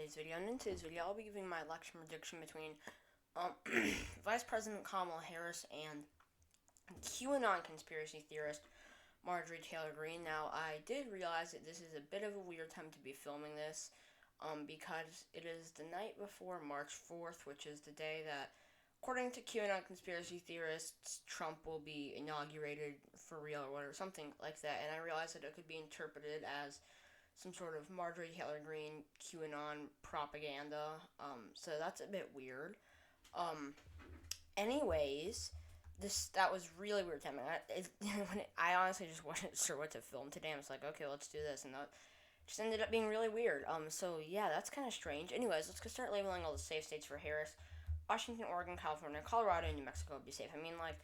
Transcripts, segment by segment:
today's video, and in today's video I'll be giving my election prediction between Vice President Kamala Harris and QAnon conspiracy theorist Marjorie Taylor-Greene. Now, I did realize that this is a bit of a weird time to be filming this, because it is the night before March 4th, which is the day that, according to QAnon conspiracy theorists, Trump will be inaugurated for real or whatever, something like that, and I realized that it could be interpreted as some sort of Marjorie Taylor-Greene QAnon propaganda, so that's a bit weird. Anyways, that was really weird timing. I honestly just wasn't sure what to film today. I was like, okay, let's do this, and that just ended up being really weird. So yeah, that's kind of strange. Anyways, let's start labeling all the safe states for Harris. Washington, Oregon, California, Colorado, and New Mexico would be safe. I mean, like,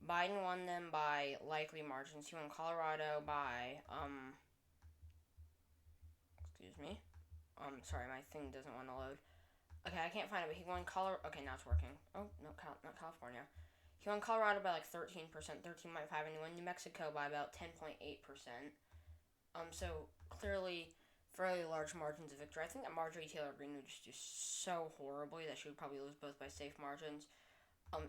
Biden won them by likely margins. He won Colorado by, excuse me. Sorry, my thing doesn't want to load. Okay, I can't find it, but he won Colorado. Okay, now it's working. Oh, no, not California. He won Colorado by like 13%, 13.5%, and he won New Mexico by about 10.8%. So clearly fairly large margins of victory. I think that Marjorie Taylor-Greene would just do so horribly that she would probably lose both by safe margins.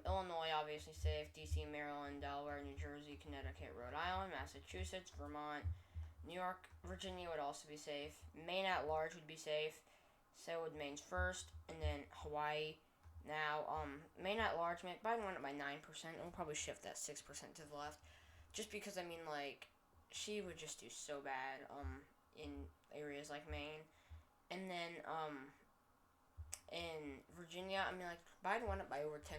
Illinois, obviously safe. D.C., Maryland, Delaware, New Jersey, Connecticut, Rhode Island, Massachusetts, Vermont, New York, Virginia would also be safe. Maine at large would be safe. So would Maine's first, and then Hawaii. Now, Maine at large, Biden won it by 9%. It'll probably shift that 6% to the left. Just because, I mean, like, she would just do so bad, in areas like Maine. And then, in Virginia, I mean, like, Biden won it by over 10%.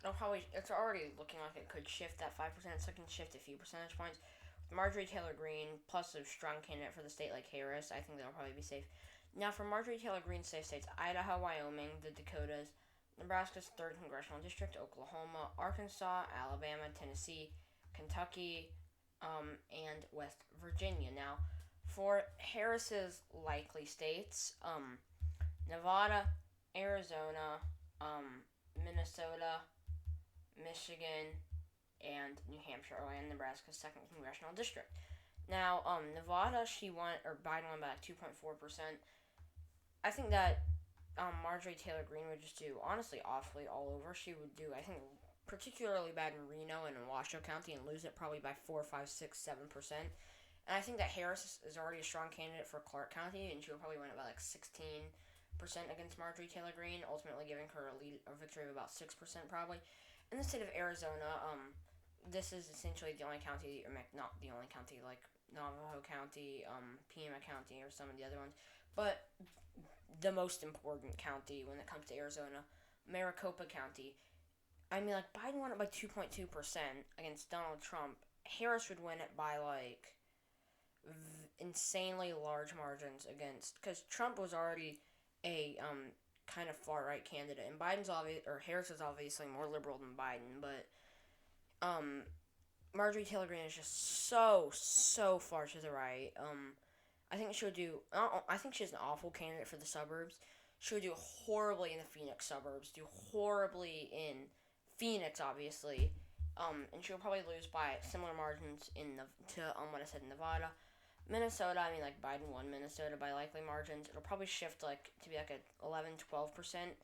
It's already looking like it could shift that 5%, so it can shift a few percentage points. With Marjorie Taylor-Greene, plus a strong candidate for the state like Harris, I think they'll probably be safe. Now, for Marjorie Taylor-Greene's safe states, Idaho, Wyoming, the Dakotas, Nebraska's 3rd Congressional District, Oklahoma, Arkansas, Alabama, Tennessee, Kentucky, and West Virginia. Now, for Harris's likely states, Nevada, Arizona, Minnesota, Michigan, and New Hampshire, and Nebraska's 2nd Congressional District. Now, Nevada, Biden won by like 2.4%. I think that Marjorie Taylor-Greene would just do, honestly, awfully all over. She would do, I think, particularly bad in Reno and in Washoe County and lose it probably by 4, 5, 6, 7%. And I think that Harris is already a strong candidate for Clark County, and she would probably win it by like 16% against Marjorie Taylor-Greene, ultimately giving her a victory of about 6% probably. In the state of Arizona, this is essentially the only county, or not the only county, like Navajo County, Pima County, or some of the other ones, but the most important county when it comes to Arizona, Maricopa County. I mean, like, Biden won it by 2.2% against Donald Trump. Harris would win it by, like, insanely large margins because Trump was already a, kind of far-right candidate, and Harris is obviously more liberal than Biden, but, Marjorie Taylor-Greene is just so far to the right. I think she's an awful candidate for the suburbs. She would do horribly in the Phoenix suburbs, do horribly in Phoenix, obviously, and she'll probably lose by similar margins to what I said in Nevada. Minnesota, I mean, like, Biden won Minnesota by likely margins. It'll probably shift, like, to be like a 11-12%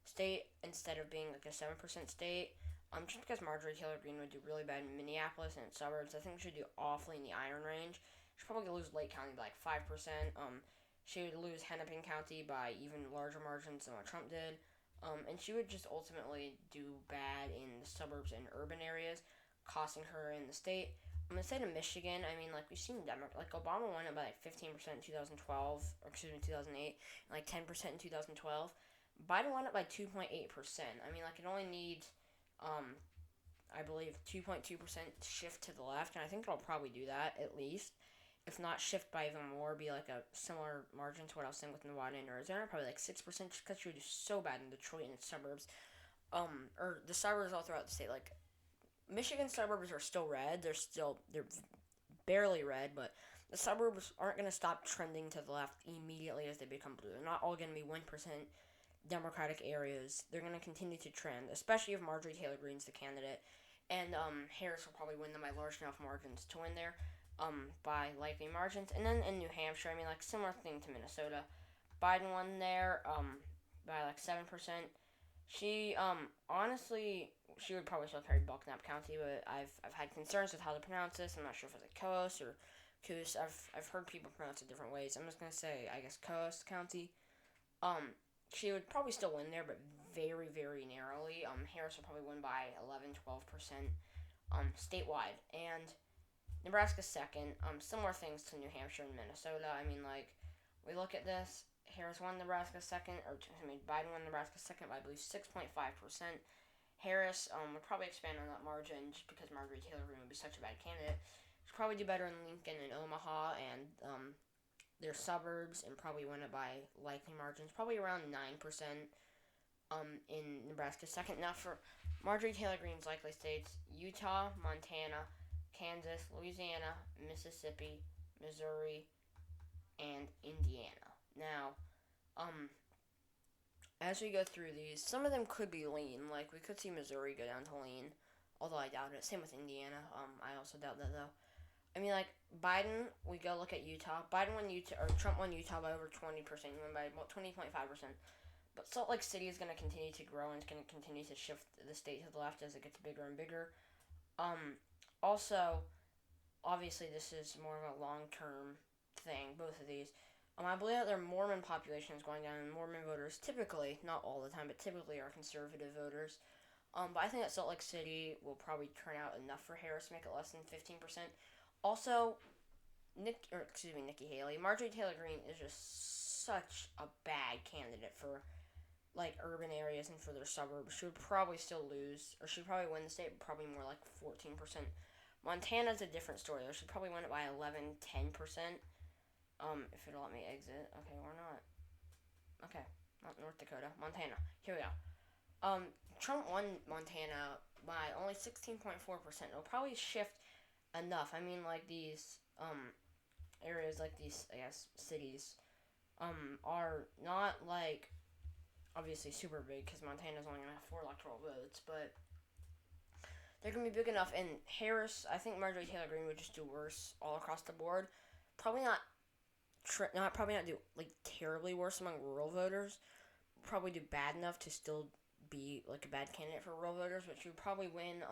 state instead of being like a 7% state. Just because Marjorie Taylor-Greene would do really bad in Minneapolis and its suburbs, I think she'd do awfully in the Iron Range. She'd probably lose Lake County by like 5%. She would lose Hennepin County by even larger margins than what Trump did. And she would just ultimately do bad in the suburbs and urban areas, costing her in the state. In the state of Michigan, I mean, like, we've seen like, Obama won it by like 15% in 2008, and like 10% in 2012. Biden won it by 2.8%. I mean, like, it only needs, I believe 2.2% shift to the left, and I think it'll probably do that, at least. If not shift by even more, be like a similar margin to what I was saying with Nevada and Arizona, probably like 6%, just because she would do so bad in Detroit and its suburbs. Or the suburbs all throughout the state. Like, Michigan suburbs are still red. They're barely red, but the suburbs aren't going to stop trending to the left immediately as they become blue. They're not all going to be 1% Democratic areas. They're going to continue to trend, especially if Marjorie Taylor-Greene's the candidate. And Harris will probably win them by large enough margins to win there, by likely margins. And then in New Hampshire, I mean, like, similar thing to Minnesota. Biden won there by like 7%. She honestly she would probably still carry Belknap County, but I've had concerns with how to pronounce this. I'm not sure if it's a Coast or Coos. I've heard people pronounce it different ways. I'm just gonna say I guess Coast County. Um, she would probably still win there, but very very narrowly. Harris would probably win by 11-12% statewide, and Nebraska second. Similar things to New Hampshire and Minnesota. I mean, like, we look at this. Harris won Nebraska second, or I mean, Biden won Nebraska second by I believe 6.5%. Harris would probably expand on that margin just because Marjorie Taylor-Greene would be such a bad candidate. She'd probably do better in Lincoln and Omaha and their suburbs, and probably win it by likely margins, probably around 9%. In Nebraska second. Now for Marjorie Taylor Greene's likely states: Utah, Montana, Kansas, Louisiana, Mississippi, Missouri, and Indiana. Now, as we go through these, some of them could be lean. Like we could see Missouri go down to lean, although I doubt it. Same with Indiana. I also doubt that though. I mean, like Biden, we go look at Utah. Biden won Utah, or Trump won Utah by over 20%. He won by about 20.5%. But Salt Lake City is going to continue to grow and it's going to continue to shift the state to the left as it gets bigger and bigger. Also, obviously, this is more of a long-term thing, both of these. I believe that their Mormon population is going down, and Mormon voters typically, not all the time, but typically are conservative voters. But I think that Salt Lake City will probably turn out enough for Harris to make it less than 15%. Also, Nikki Haley, Marjorie Taylor Greene is just such a bad candidate for like urban areas and for their suburbs. She would probably still lose, or she'd probably win the state, but probably more like 14%. Montana's a different story, though. She'd probably win it by 11-10%. If it'll let me exit. Okay, or not. Okay, not North Dakota. Montana. Here we go. Trump won Montana by only 16.4%. It'll probably shift enough. I mean, like these, areas, like these, I guess, cities, are not like obviously super big because Montana's only gonna have 4 electoral votes, but they're gonna be big enough. And Harris, I think Marjorie Taylor Greene would just do worse all across the board. Probably not do like terribly worse among rural voters. Probably do bad enough to still be like a bad candidate for rural voters, but she would probably win.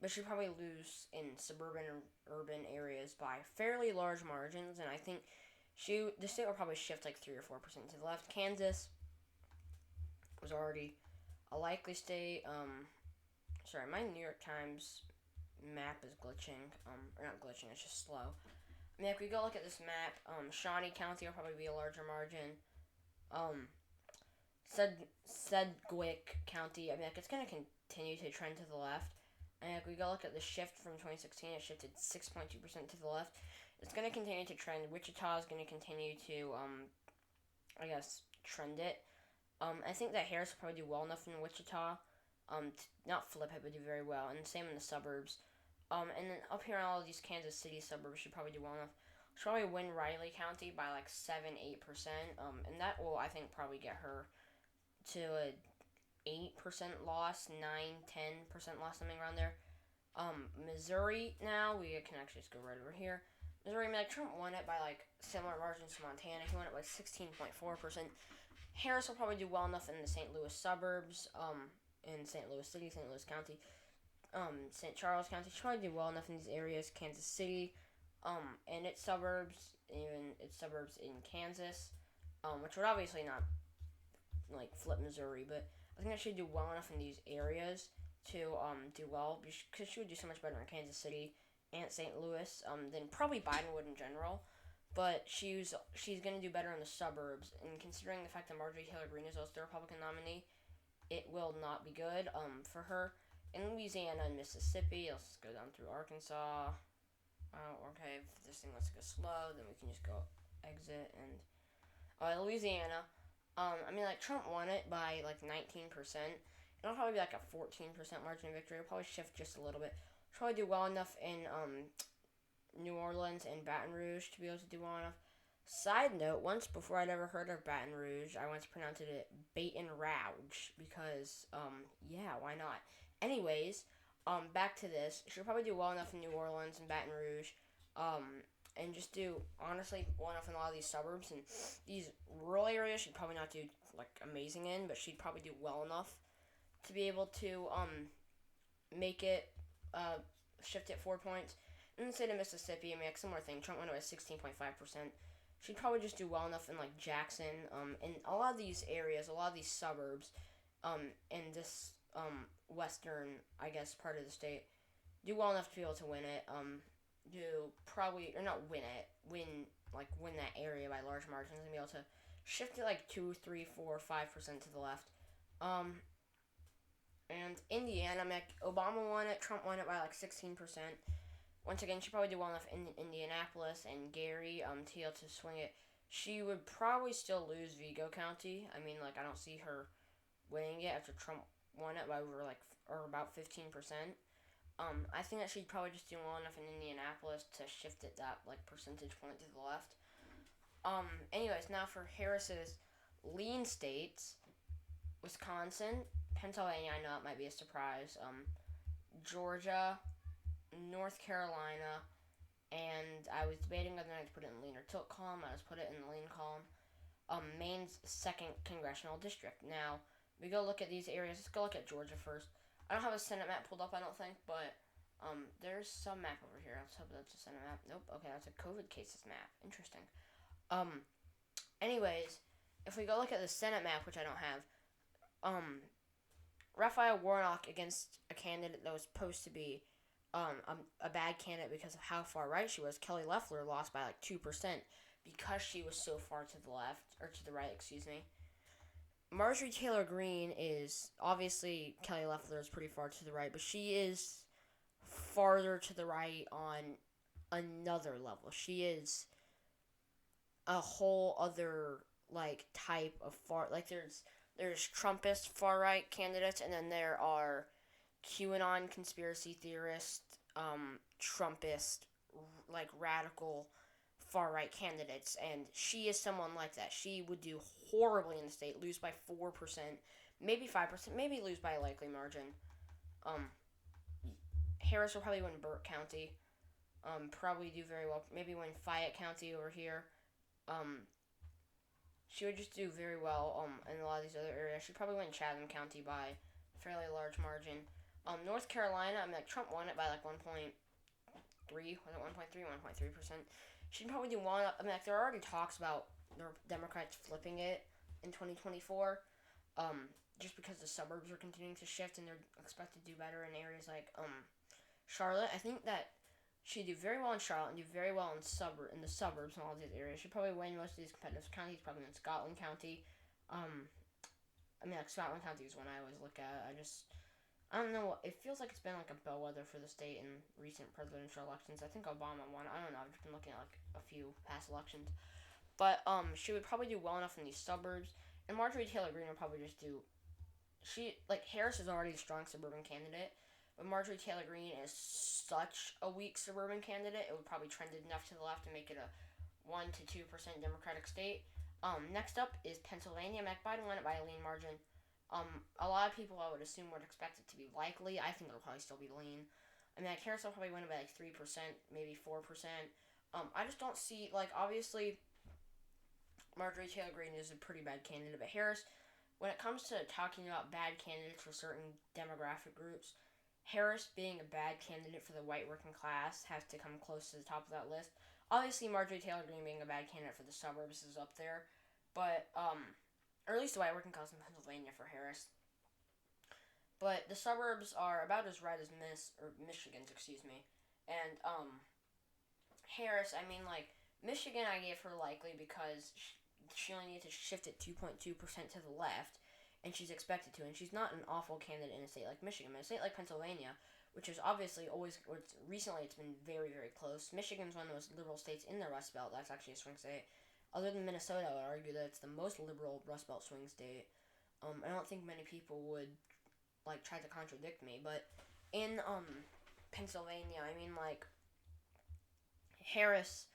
But she'd probably lose in suburban and urban areas by fairly large margins, and I think the state will probably shift like 3 or 4% to the left. Kansas was already a likely state. Sorry, my New York Times map is glitching. Or not glitching, it's just slow. I mean, if we go look at this map, Shawnee County will probably be a larger margin. Sedgwick County, I mean, like, it's going to continue to trend to the left. And if we go look at the shift from 2016, it shifted 6.2% to the left. It's going to continue to trend. Wichita is going to continue to, I guess, trend it. I think that Harris will probably do well enough in Wichita. Not flip it, but do very well. And same in the suburbs. And then up here in all of these Kansas City suburbs should probably do well enough. She'll probably win Riley County by like 7-8%. And that will, I think, probably get her to a 8% loss, 9-10% loss, something around there. Missouri now, we can actually just go right over here. Missouri, like Trump won it by like similar margins to Montana. He won it by 16.4%. Harris will probably do well enough in the St. Louis suburbs, in St. Louis City, St. Louis County, St. Charles County. She'll probably do well enough in these areas. Kansas City, and its suburbs, even its suburbs in Kansas, which would obviously not like flip Missouri, but I think that she'd do well enough in these areas to do well, because she would do so much better in Kansas City and St. Louis than probably Biden would in general. But she's going to do better in the suburbs, and considering the fact that Marjorie Taylor Greene is also the Republican nominee, it will not be good for her. In Louisiana and Mississippi, let's just go down through Arkansas. Okay, if this thing wants to go slow, then we can just go exit. And Louisiana, I mean, like, Trump won it by like 19%. It'll probably be like a 14% margin of victory. It'll probably shift just a little bit. It'll probably do well enough in New Orleans and Baton Rouge to be able to do well enough. Side note, once before I'd ever heard of Baton Rouge, I once pronounced it Baton Rouge because, yeah, why not? Anyways, back to this. She'll probably do well enough in New Orleans and Baton Rouge, and just do honestly well enough in a lot of these suburbs and these rural areas. She'd probably not do like amazing in, but she'd probably do well enough to be able to make it shift it 4 points. In the state of Mississippi, I mean, like similar thing. Trump went away 16.5%. She'd probably just do well enough in like Jackson, in a lot of these areas, a lot of these suburbs, in this western, I guess, part of the state, do well enough to be able to win it. Do probably or not win it, win that area by large margins and be able to shift it like 2, 3, 4, 5% to the left. And Indiana, Obama won it. Trump won it by like 16%. Once again, she'd probably do well enough in Indianapolis and Gary to be able to swing it. She would probably still lose Vigo County. I mean, like, I don't see her winning it after Trump won it by over or about 15%. I think that she'd probably just do well enough in Indianapolis to shift it that like percentage point to the left. Anyways, now for Harris's lean states, Wisconsin, Pennsylvania. I know it might be a surprise. Georgia, North Carolina, and I was debating whether or not to put it in the lean or tilt column. I just put it in the lean column. Maine's 2nd congressional district. Now we go look at these areas. Let's go look at Georgia first. I don't have a Senate map pulled up, I don't think, but there's some map over here. Let's hope that's a Senate map. Nope. Okay, that's a COVID cases map. Interesting. Anyways, if we go look at the Senate map, which I don't have, Raphael Warnock against a candidate that was supposed to be a bad candidate because of how far right she was. Kelly Loeffler lost by like 2% because she was so far to the left, or to the right, excuse me. Marjorie Taylor-Greene is, obviously, Kelly Loeffler is pretty far to the right, but she is farther to the right on another level. She is a whole other, like, type of far, like, there's Trumpist far-right candidates, and then there are QAnon conspiracy theorist, Trumpist, like, radical far-right candidates, and she is someone like that. She would do horribly in the state, lose by 4%, maybe 5%, maybe lose by a likely margin. Harris will probably win Burke County, probably do very well, maybe win Fayette County over here. She would just do very well in a lot of these other areas. She'd probably win Chatham County by a fairly large margin. North Carolina, I mean, like, Trump won it by like 1.3, was it 1.3%? She'd probably do well enough. I mean, like, there are already talks about the Democrats flipping it in 2024, just because the suburbs are continuing to shift and they're expected to do better in areas like Charlotte. I think that she'd do very well in Charlotte and do very well in the suburbs and all these areas. She'd probably win most of these competitive counties, probably in Scotland County. I mean, like, Scotland County is one I always look at. I don't know. It feels like it's been like a bellwether for the state in recent presidential elections. I think Obama won. I don't know. I've just been looking at like a few past elections. But she would probably do well enough in these suburbs. And Marjorie Taylor-Greene would probably just do. Harris is already a strong suburban candidate, but Marjorie Taylor-Greene is such a weak suburban candidate. It would probably trend enough to the left to make it a 1 to 2% Democratic state. Next up is Pennsylvania. Mac Biden won it by a lean margin. A lot of people I would assume would expect it to be likely. I think it'll probably still be lean. I mean, like, Harris will probably win it by like 3%, maybe 4%. I just don't see, like, obviously, Marjorie Taylor-Greene is a pretty bad candidate, but Harris, when it comes to talking about bad candidates for certain demographic groups, Harris being a bad candidate for the white working class has to come close to the top of that list. Obviously, Marjorie Taylor-Greene being a bad candidate for the suburbs is up there, but, or at least the white working class in Pennsylvania for Harris. But the suburbs are about as red as Michigan's, excuse me. And, Harris, I mean, like, Michigan I gave her likely because she only needed to shift it 2.2% to the left, and she's expected to, and she's not an awful candidate in a state like Michigan. But a state like Pennsylvania, which is obviously recently it's been very, very close. Michigan's one of the most liberal states in the Rust Belt. That's actually a swing state. Other than Minnesota, I would argue that it's the most liberal Rust Belt swing state. I don't think many people would, like, try to contradict me, but in, Pennsylvania, I mean, like, Harris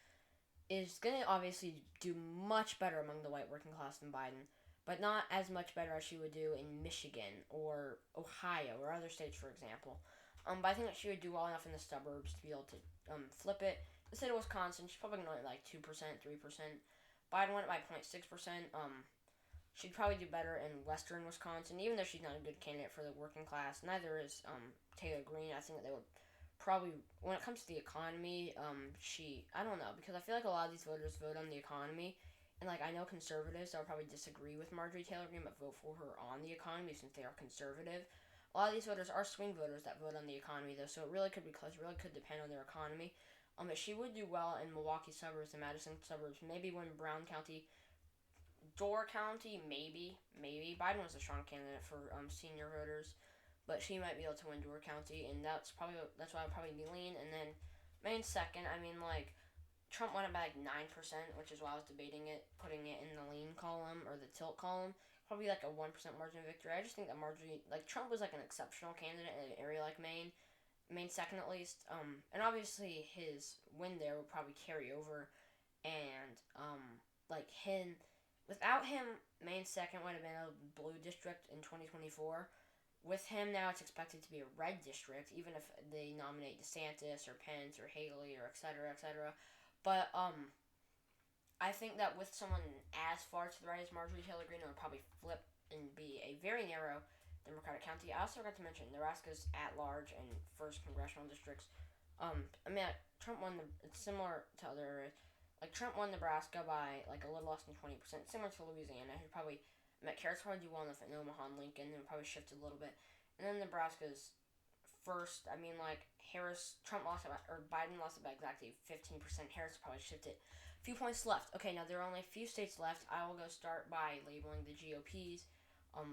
is going to obviously do much better among the white working class than Biden, but not as much better as she would do in Michigan or Ohio or other states, for example. But I think that she would do well enough in the suburbs to be able to flip it. the state of Wisconsin, she's probably going to win like 2%, 3%. Biden won it by 0.6%. She'd probably do better in western Wisconsin, even though she's not a good candidate for the working class. Neither is Taylor-Greene. I think that they would probably, when it comes to the economy, I don't know, because I feel like a lot of these voters vote on the economy, and like I know conservatives that will probably disagree with Marjorie Taylor-Greene, but vote for her on the economy since they are conservative. A lot of these voters are swing voters that vote on the economy, though, so it really could be close. It really could depend on their economy. But she would do well in Milwaukee suburbs, the Madison suburbs, maybe win Brown County, Door County, maybe. Biden was a strong candidate for senior voters, but she might be able to win Door County, and that's why I'd probably be lean. And then Maine second. I mean, like Trump won it by like 9%, which is why I was debating it, putting it in the lean column or the tilt column. Probably like a 1% margin of victory. I just think that Trump was like an exceptional candidate in an area like Maine. Maine second at least. And obviously his win there would probably carry over, and like him. Without him, Maine second would have been a blue district in 2024. With him now, it's expected to be a red district, even if they nominate DeSantis or Pence or Haley or etc. But I think that with someone as far to the right as Marjorie Taylor-Greene, it would probably flip and be a very narrow Democratic county. I also forgot to mention Nebraska's at large and first congressional districts. Trump won it's similar to other areas. Like Trump won Nebraska by like a little less than 20%, similar to Louisiana. He probably Harris probably do well enough in Omaha and Lincoln, and probably shifted a little bit. And then Nebraska's first. Trump lost it, or Biden lost it by exactly 15%. Harris probably shifted. Few points left. Okay, now there are only a few states left. I will go start by labeling the GOP's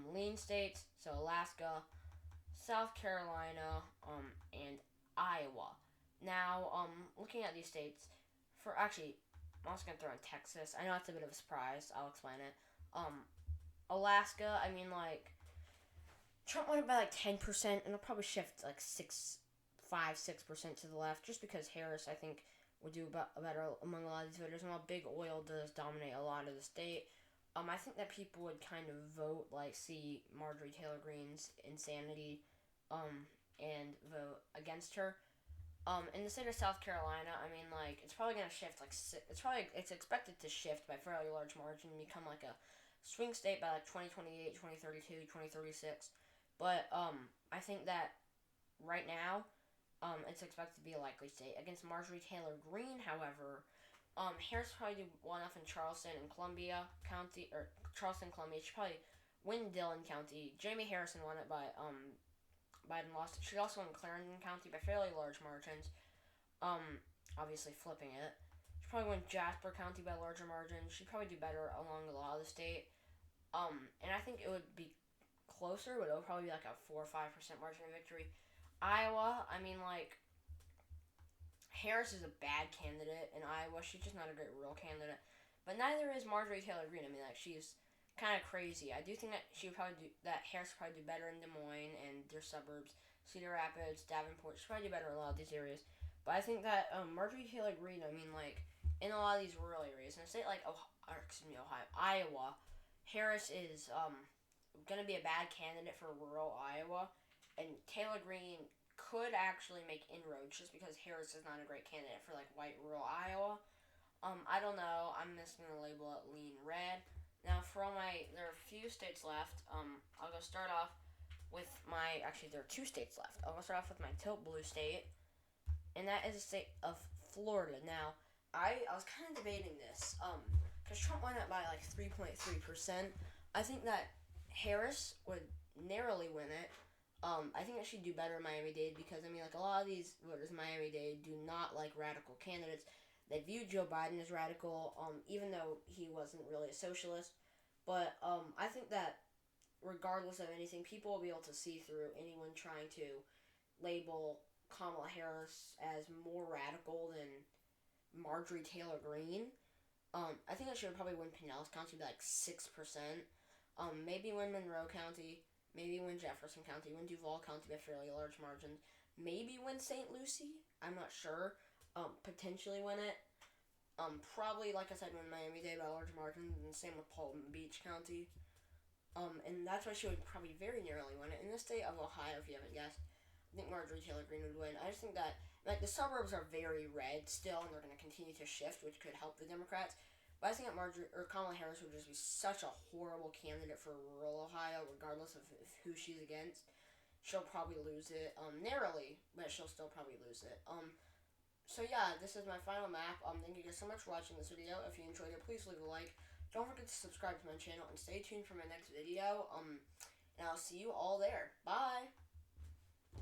lean states. So Alaska, South Carolina, and Iowa. Now, looking at these states, I'm also gonna throw in Texas. I know it's a bit of a surprise. I'll explain it. Alaska. I mean, like Trump won it by like 10%, and it'll probably shift like 6% to the left, just because Harris, I think, would do better among a lot of these voters. And while big oil does dominate a lot of the state, I think that people would kind of vote, like, see Marjorie Taylor-Greene's insanity, and vote against her. In the state of South Carolina, I mean, like, it's probably going to shift, like, it's expected to shift by a fairly large margin and become, like, a swing state by, like, 2028, 2032, 2036. But, I think that right now, it's expected to be a likely state. Against Marjorie Taylor-Greene, however, Harris probably do well enough in Charleston and Columbia County, or Charleston, Columbia. She probably win Dillon County. Jamie Harrison won it by, Biden lost it. She also won Clarendon County by fairly large margins. Obviously flipping it. She probably won Jasper County by larger margins. She'd probably do better along a lot of the state. And I think it would be closer, but it would probably be like a 4 or 5% margin of victory. Iowa, I mean, like, Harris is a bad candidate in Iowa. She's just not a great rural candidate. But neither is Marjorie Taylor-Greene. I mean, like, she's kind of crazy. I do think that Harris would probably do better in Des Moines and their suburbs, Cedar Rapids, Davenport. She'd probably do better in a lot of these areas. But I think that Marjorie Taylor-Greene, I mean, like, in a lot of these rural areas, in a state like Iowa, Harris is going to be a bad candidate for rural Iowa, and Taylor-Greene could actually make inroads just because Harris is not a great candidate for, like, white rural Iowa. I don't know. I'm just going to label it lean red. Now, there are a few states left. I'll go start off with there are 2 states left. I'll go start off with my tilt blue state, and that is the state of Florida. Now, I was kind of debating this, because Trump won it by like 3.3%. I think that Harris would narrowly win it. I think that she'd do better in Miami-Dade because, I mean, like, a lot of these voters in Miami-Dade do not like radical candidates. They view Joe Biden as radical, even though he wasn't really a socialist. But I think that regardless of anything, people will be able to see through anyone trying to label Kamala Harris as more radical than Marjorie Taylor-Greene. I think that she would probably win Pinellas County by like 6%. Maybe win Monroe County. Maybe win Jefferson County. Win Duval County by fairly large margins. Maybe win St. Lucie. I'm not sure. Potentially win it. Probably, like I said, win Miami-Dade by large margins, and same with Palm Beach County. And that's why she would probably very narrowly win it. In the state of Ohio, if you haven't guessed, I think Marjorie Taylor-Greene would win. I just think that Like, the suburbs are very red still, and they're going to continue to shift, which could help the Democrats. But I think that Kamala Harris would just be such a horrible candidate for rural Ohio, regardless of who she's against. She'll probably lose it, narrowly, but she'll still probably lose it. So yeah, this is my final map. Thank you guys so much for watching this video. If you enjoyed it, please leave a like. Don't forget to subscribe to my channel and stay tuned for my next video. And I'll see you all there. Bye!